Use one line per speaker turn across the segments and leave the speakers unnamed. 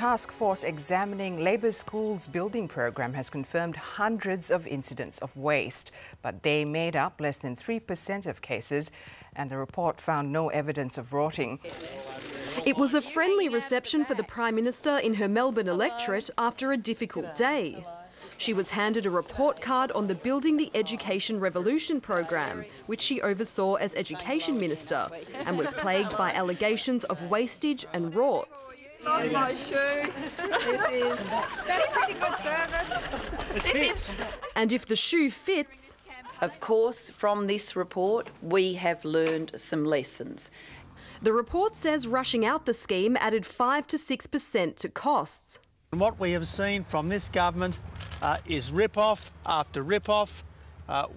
task force examining Labor's schools building program has confirmed hundreds of incidents of waste, but they made up less than 3% of cases, and the report found no evidence of rotting.
It was a friendly reception for the Prime Minister in her Melbourne electorate after a difficult day. She was handed a report card on the Building the Education Revolution program, which she oversaw as Education Minister, and was plagued by allegations of wastage and rorts.
Lost my shoe. This is a good service.
And if the shoe fits...
Of course, from this report, we have learned some lessons.
The report says rushing out the scheme added 5 to 6% to costs.
And what we have seen from this government is rip-off after rip-off,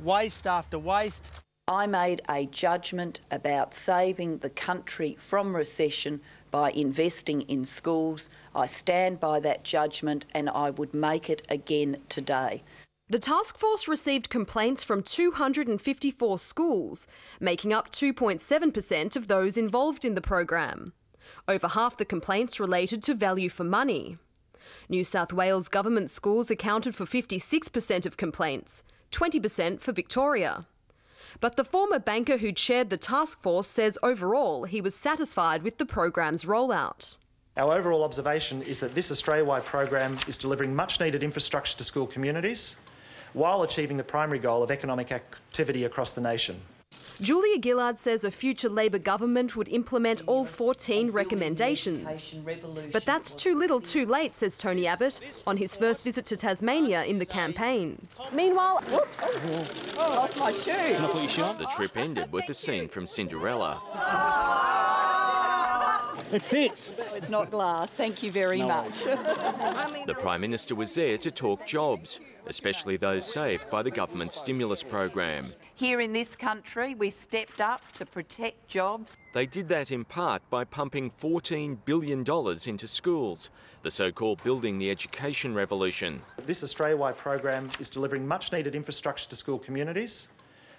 waste after waste.
I made a judgment about saving the country from recession by investing in schools. I stand by that judgment and I would make it again today.
The task force received complaints from 254 schools, making up 2.7% of those involved in the program. Over half the complaints related to value for money. New South Wales government schools accounted for 56% of complaints, 20% for Victoria. But the former banker who chaired the task force says overall he was satisfied with the program's rollout.
Our overall observation is that this Australia-wide program is delivering much-needed infrastructure to school communities while achieving the primary goal of economic activity across the nation.
Julia Gillard says a future Labor government would implement all 14 recommendations. But that's too little too late, says Tony Abbott, on his first visit to Tasmania in the campaign.
Meanwhile, whoops, lost my shoe.
The trip ended with a scene from Cinderella.
It fits.
It's not glass, thank you very much.
The Prime Minister was there to talk jobs, especially those saved by the government stimulus program.
Here in this country, we stepped up to protect jobs.
They did that in part by pumping $14 billion into schools, the so-called Building the Education Revolution.
This Australia-wide program is delivering much-needed infrastructure to school communities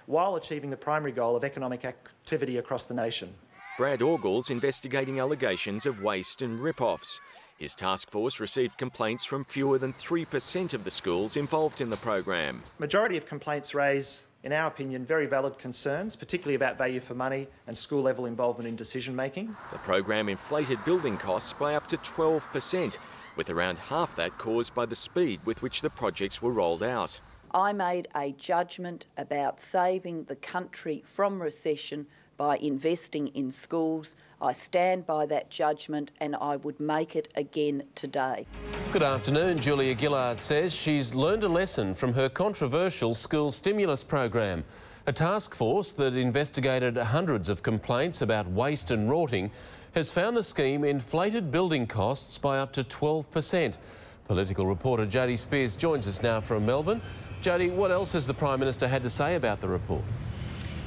while achieving the primary goal of economic activity across the nation.
Brad Orgle's investigating allegations of waste and rip-offs. His task force received complaints from fewer than 3% of the schools involved in the program.
Majority of complaints raise, in our opinion, very valid concerns, particularly about value for money and school-level involvement in decision-making.
The program inflated building costs by up to 12%, with around half that caused by the speed with which the projects were rolled out.
I made a judgment about saving the country from recession by investing in schools. I stand by that judgment and I would make it again today.
Good afternoon. Julia Gillard says she's learned a lesson from her controversial school stimulus program. A task force that investigated hundreds of complaints about waste and rotting has found the scheme inflated building costs by up to 12%. Political reporter Jodie Spears joins us now from Melbourne. Jodie, what else has the Prime Minister had to say about the report?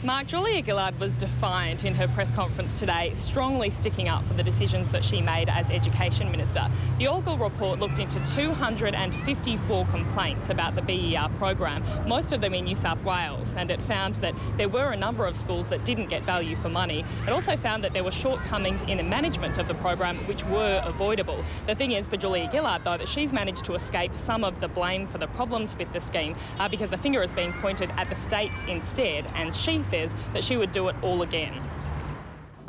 Mark, Julia Gillard was defiant in her press conference today, strongly sticking up for the decisions that she made as Education Minister. The Orgle report looked into 254 complaints about the BER program, most of them in New South Wales, and it found that there were a number of schools that didn't get value for money. It also found that there were shortcomings in the management of the program which were avoidable. The thing is for Julia Gillard, though, that she's managed to escape some of the blame for the problems with the scheme because the finger is being pointed at the states instead, and she says that she would do it all again.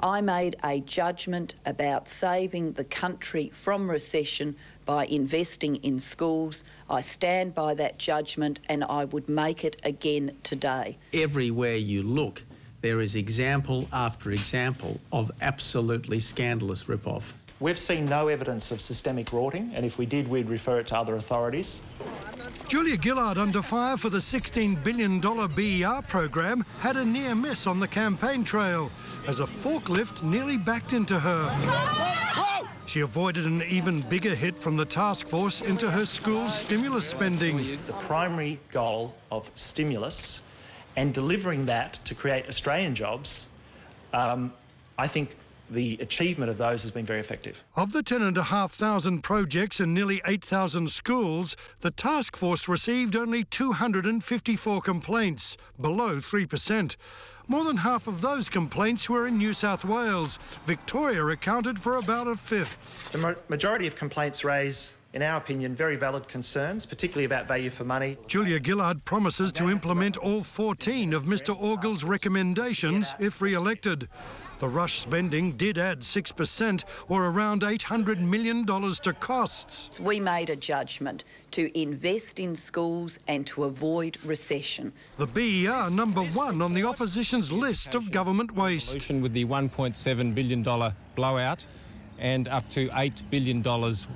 I made a judgment about saving the country from recession by investing in schools. I stand by that judgment and I would make it again today.
Everywhere you look, there is example after example of absolutely scandalous rip-off.
We've seen no evidence of systemic rotting, and if we did, we'd refer it to other authorities.
Julia Gillard, under fire for the $16 billion BER program, had a near miss on the campaign trail as a forklift nearly backed into her. She avoided an even bigger hit from the task force into her school's stimulus spending.
The primary goal of stimulus and delivering that to create Australian jobs, I think the achievement of those has been very effective.
Of the 10,500 projects in nearly 8,000 schools, the task force received only 254 complaints, below 3%. More than half of those complaints were in New South Wales. Victoria accounted for about a fifth.
The majority of complaints raise, in our opinion, very valid concerns, particularly about value for money.
Julia Gillard promises to implement all 14 of Mr Orgill's recommendations if re-elected. The rush spending did add 6%, or around $800 million to costs.
We made a judgment to invest in schools and to avoid recession.
The BER #1 on the opposition's list of government waste.
With the $1.7 billion blowout and up to $8 billion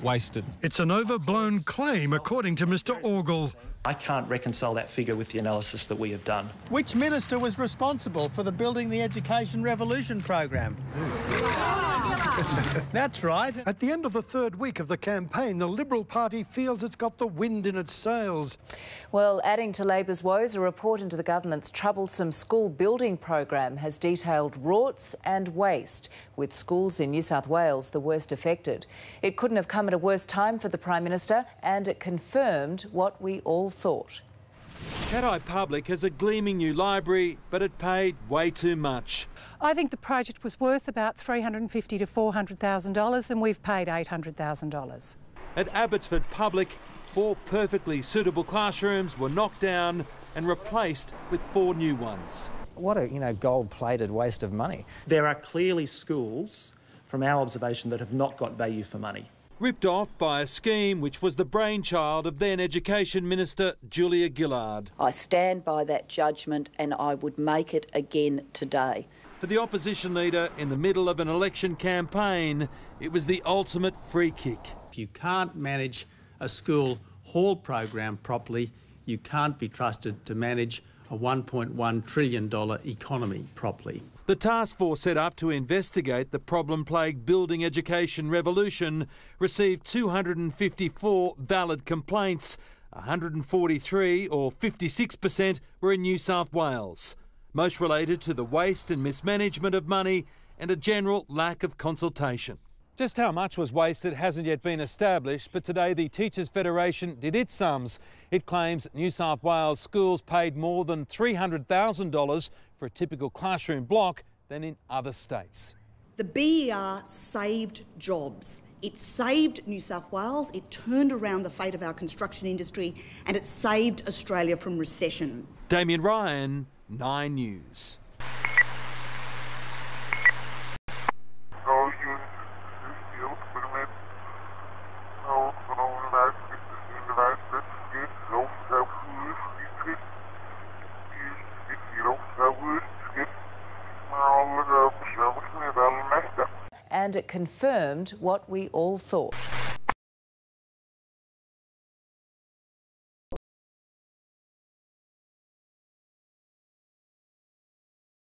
wasted.
It's an overblown claim, according to Mr Orgill.
I can't reconcile that figure with the analysis that we have done.
Which minister was responsible for the Building the Education Revolution program? That's right.
At the end of the third week of the campaign, the Liberal Party feels it's got the wind in its sails.
Well, adding to Labor's woes, a report into the government's troublesome school building program has detailed rorts and waste, with schools in New South Wales the worst affected. It couldn't have come at a worse time for the Prime Minister, and it confirmed what we all thought.
Caddie Public has a gleaming new library, but it paid way too much.
I think the project was worth about $350,000 to $400,000, and we've paid $800,000.
At Abbotsford Public, 4 perfectly suitable classrooms were knocked down and replaced with 4 new ones.
What a, gold-plated waste of money.
There are clearly schools, from our observation, that have not got value for money.
Ripped off by a scheme which was the brainchild of then Education Minister Julia Gillard.
I stand by that judgment and I would make it again today.
For the opposition leader in the middle of an election campaign, it was the ultimate free kick.
If you can't manage a school hall program properly, you can't be trusted to manage a $1.1 trillion economy properly.
The task force set up to investigate the problem-plagued building education revolution received 254 valid complaints. 143, or 56%, were in New South Wales. Most related to the waste and mismanagement of money and a general lack of consultation. Just how much was wasted hasn't yet been established, but today the Teachers Federation did its sums. It claims New South Wales schools paid more than $300,000 for a typical classroom block than in other states.
The BER saved jobs. It saved New South Wales, it turned around the fate of our construction industry, and it saved Australia from recession.
Damien Ryan, 9 News.
And it confirmed what we all thought.